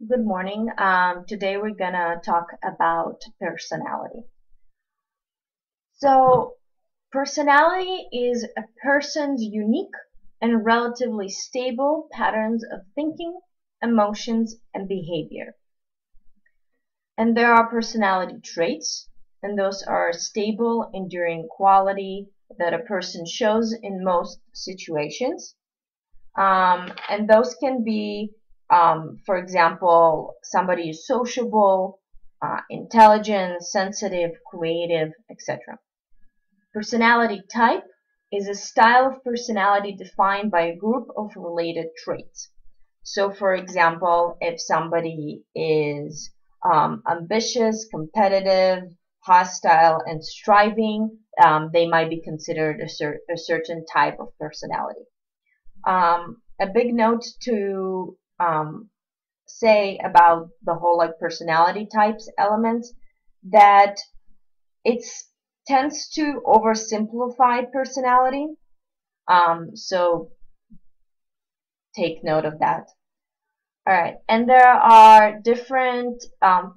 Good morning. Today we're gonna talk about personality. So, personality is a person's unique and relatively stable patterns of thinking, emotions, and behavior. And there are personality traits, and those are stable, enduring quality that a person shows in most situations. And those can be, for example, somebody is sociable, intelligent, sensitive, creative, etc. Personality type is a style of personality defined by a group of related traits. So, for example, if somebody is ambitious, competitive, hostile, and striving, they might be considered a certain type of personality. A big note to say about the whole like personality types elements that it tends to oversimplify personality. So take note of that. All right, and there are different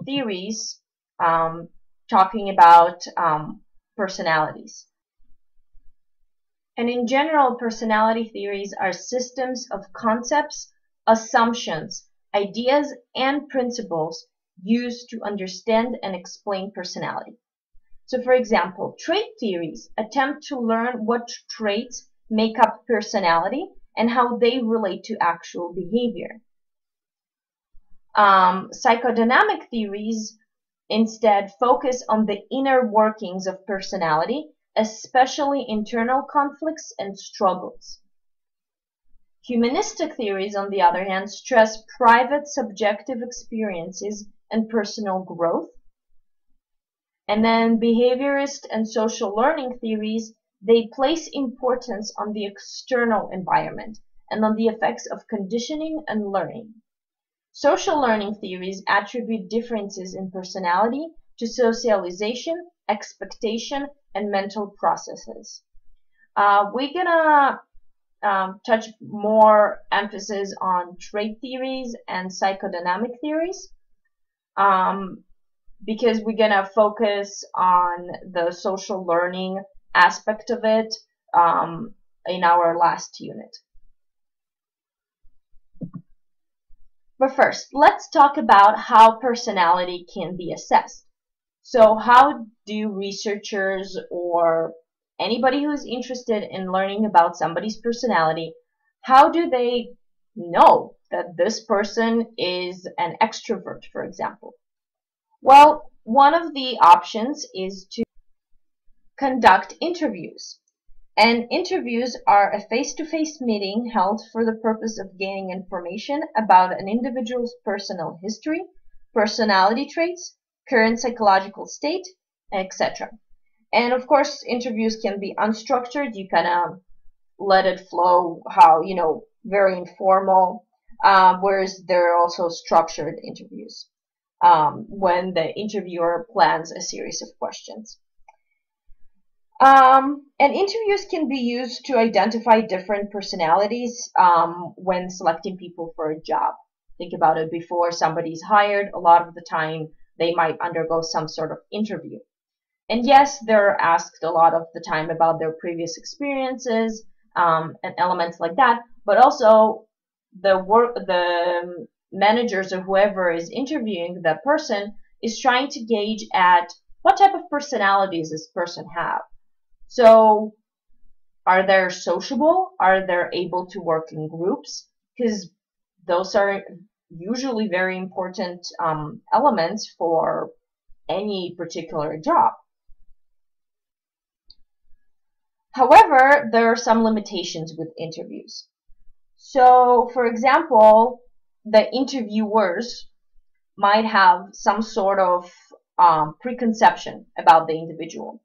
theories talking about personalities. And in general, personality theories are systems of concepts, assumptions, ideas, and principles used to understand and explain personality. So, for example, trait theories attempt to learn what traits make up personality and how they relate to actual behavior. Psychodynamic theories instead focus on the inner workings of personality, especially internal conflicts and struggles. Humanistic theories, on the other hand, stress private subjective experiences and personal growth. And then behaviorist and social learning theories, they place importance on the external environment and on the effects of conditioning and learning. Social learning theories attribute differences in personality to socialization, expectation, and mental processes. We're gonna touch more emphasis on trait theories and psychodynamic theories because we're gonna focus on the social learning aspect of it in our last unit. But first, let's talk about how personality can be assessed. So how do researchers or anybody who's interested in learning about somebody's personality, how do they know that this person is an extrovert, for example? Well, one of the options is to conduct interviews. And interviews are a face-to-face meeting held for the purpose of gaining information about an individual's personal history, personality traits, current psychological state, etc. And of course, interviews can be unstructured. You kind of let it flow how, very informal, whereas there are also structured interviews when the interviewer plans a series of questions. And interviews can be used to identify different personalities when selecting people for a job. Think about it, before somebody's hired, a lot of the time they might undergo some sort of interview. And yes, they're asked a lot of the time about their previous experiences and elements like that, but also the managers or whoever is interviewing that person is trying to gauge at what type of personality does this person have. So are they sociable? Are they able to work in groups? Because those are usually very important elements for any particular job. However, there are some limitations with interviews. So, for example, the interviewers might have some sort of preconception about the individual.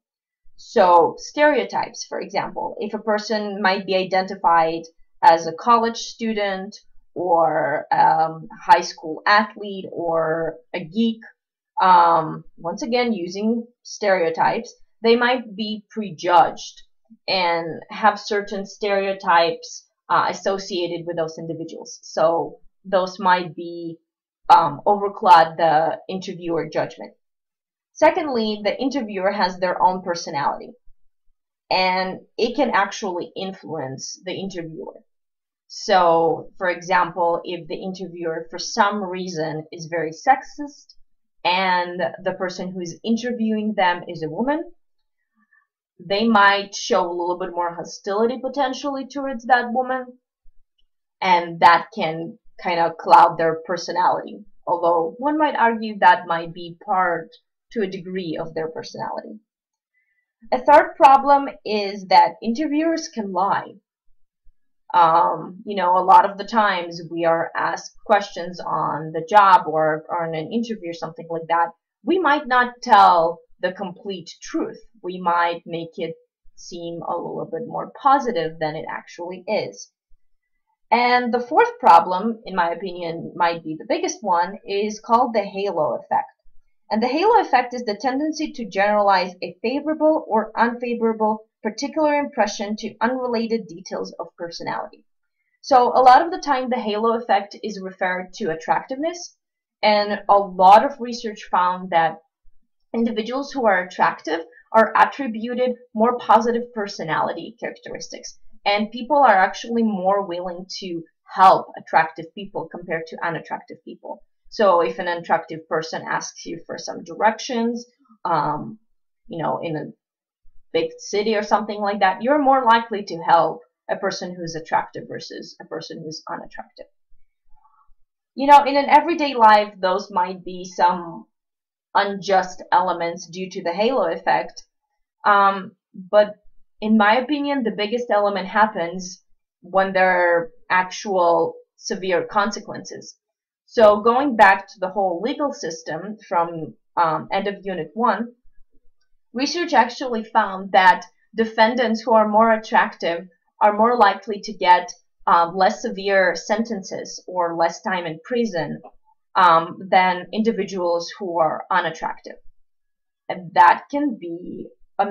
So stereotypes, for example, if a person might be identified as a college student or high school athlete or a geek, once again using stereotypes, they might be prejudged and have certain stereotypes associated with those individuals. So those might be overcloud the interviewer judgment. Secondly, the interviewer has their own personality, and it can actually influence the interviewer. So, for example, if the interviewer for some reason is very sexist and the person who is interviewing them is a woman, they might show a little bit more hostility potentially towards that woman, and that can kind of cloud their personality. Although one might argue that might be part to a degree of their personality. A third problem is that interviewers can lie. A lot of the times we are asked questions on the job or on an interview or something like that. We might not tell the complete truth. We might make it seem a little bit more positive than it actually is. And the fourth problem, in my opinion, might be the biggest one, is called the halo effect. And the halo effect is the tendency to generalize a favorable or unfavorable particular impression to unrelated details of personality. So a lot of the time the halo effect is referred to attractiveness, and a lot of research found that individuals who are attractive are attributed more positive personality characteristics, and people are actually more willing to help attractive people compared to unattractive people. So if an attractive person asks you for some directions, in a big city or something like that, you're more likely to help a person who's attractive versus a person who's unattractive. In an everyday life, those might be some unjust elements due to the halo effect. But in my opinion, the biggest element happens when there are actual severe consequences. So going back to the whole legal system from end of Unit 1, research actually found that defendants who are more attractive are more likely to get less severe sentences or less time in prison than individuals who are unattractive. And that can be a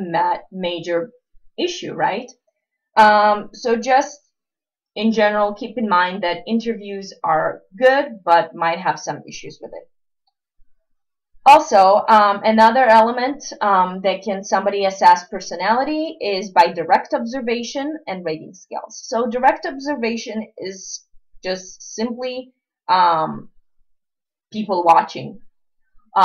major issue, right? So just in general, keep in mind that interviews are good, but might have some issues with it. Also, another element that can somebody assess personality is by direct observation and rating scales. So direct observation is just simply people watching. A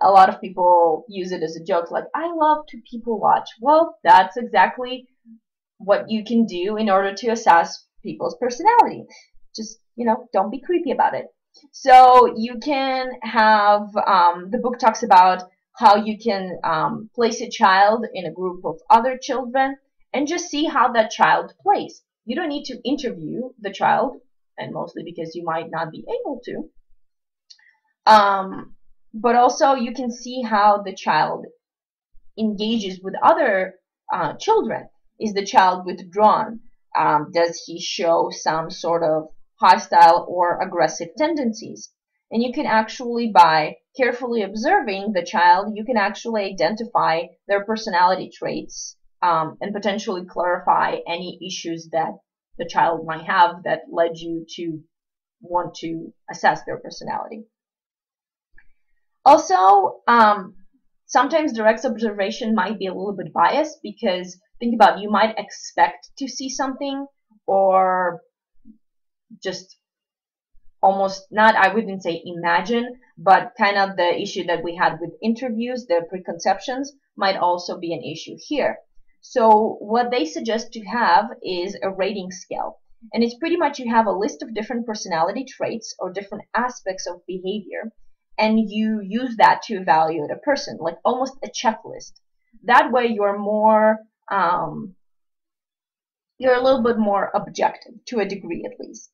lot of people use it as a joke, like, I love to people watch. Well, that's exactly what you can do in order to assess people's personality. Just, don't be creepy about it. So you can have, the book talks about how you can place a child in a group of other children and just see how that child plays. You don't need to interview the child, and mostly because you might not be able to. But also you can see how the child engages with other children. Is the child withdrawn? Does he show some sort of hostile or aggressive tendencies? And you can actually, by carefully observing the child, you can actually identify their personality traits and potentially clarify any issues that the child might have that led you to want to assess their personality. Also, sometimes direct observation might be a little bit biased because think about it, you might expect to see something or just almost not, I wouldn't say imagine, but kind of the issue that we had with interviews, the preconceptions might also be an issue here. So what they suggest to have is a rating scale. And it's pretty much you have a list of different personality traits or different aspects of behavior, and you use that to evaluate a person, like almost a checklist. That way you're more, you're a little bit more objective, to a degree at least.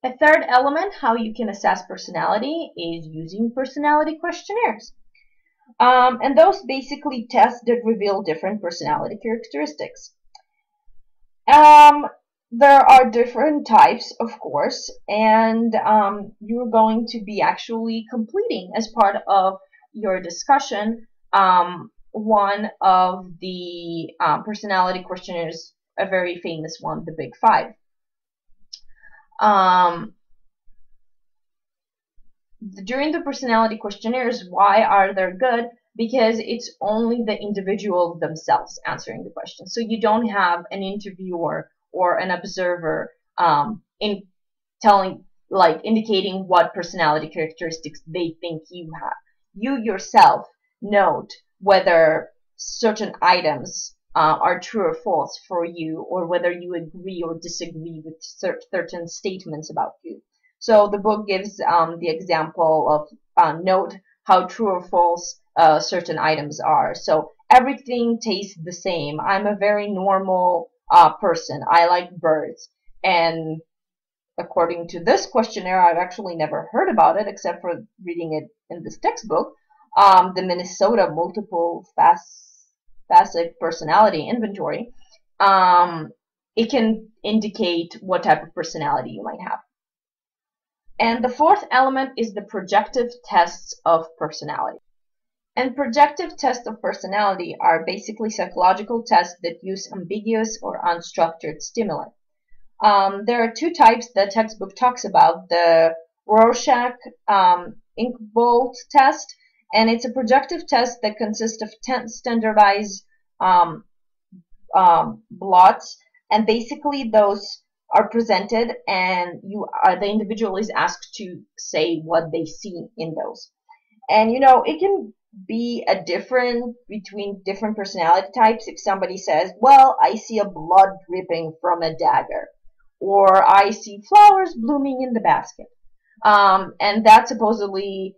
A third element, how you can assess personality, is using personality questionnaires. And those basically tests that reveal different personality characteristics. There are different types, of course, and you're going to be actually completing as part of your discussion one of the personality questionnaires, a very famous one, the Big Five. during the personality questionnaires, why are they good? Because it's only the individual themselves answering the question. So you don't have an interviewer or an observer in telling, like, indicating what personality characteristics they think you have. You yourself note whether certain items are true or false for you, or whether you agree or disagree with certain statements about you. So the book gives the example of note how true or false certain items are. So everything tastes the same. I'm a very normal person. I like birds. And according to this questionnaire, I've actually never heard about it except for reading it in this textbook. The Minnesota Multiple Facet Personality Inventory. It can indicate what type of personality you might have. And the fourth element is the projective tests of personality. And projective tests of personality are basically psychological tests that use ambiguous or unstructured stimuli. There are two types the textbook talks about: the Rorschach Inkbolt test, and it's a projective test that consists of 10 standardized blots, and basically those are presented, and the individual is asked to say what they see in those. And it can be a difference between different personality types. If somebody says, well, I see a blood dripping from a dagger, or I see flowers blooming in the basket. And that supposedly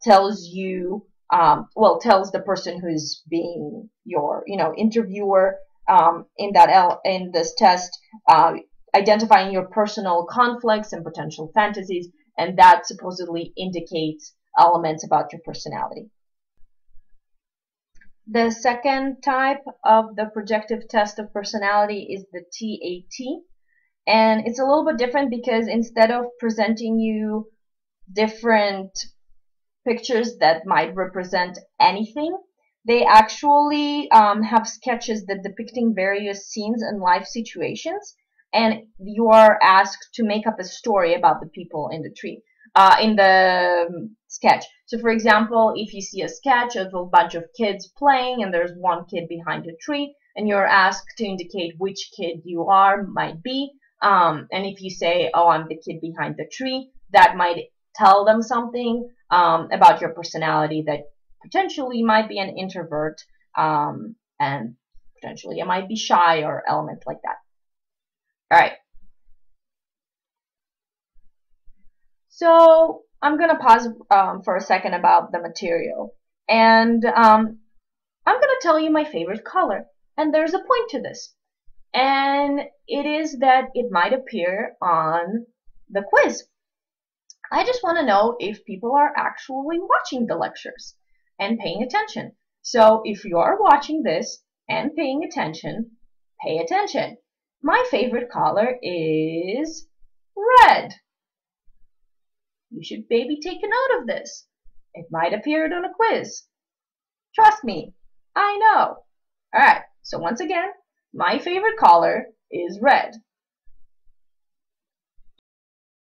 tells you, tells the person who's being your, interviewer in this test, identifying your personal conflicts and potential fantasies, and that supposedly indicates elements about your personality. The second type of the projective test of personality is the TAT. And it's a little bit different because instead of presenting you different pictures that might represent anything, they actually have sketches that depicting various scenes and life situations, and you are asked to make up a story about the people in the sketch. So for example, if you see a sketch of a bunch of kids playing and there's one kid behind a tree, and you're asked to indicate which kid you might be, and if you say, oh, I'm the kid behind the tree, that might tell them something about your personality, that potentially you might be an introvert, and potentially you might be shy or element like that. All right. So I'm going to pause for a second about the material. And I'm going to tell you my favorite color. And there's a point to this. And it is that it might appear on the quiz. I just want to know if people are actually watching the lectures and paying attention. So if you are watching this and paying attention, pay attention. My favorite color is red. You should maybe take a note of this. It might appear on a quiz. Trust me, I know. Alright, so once again, my favorite color is red.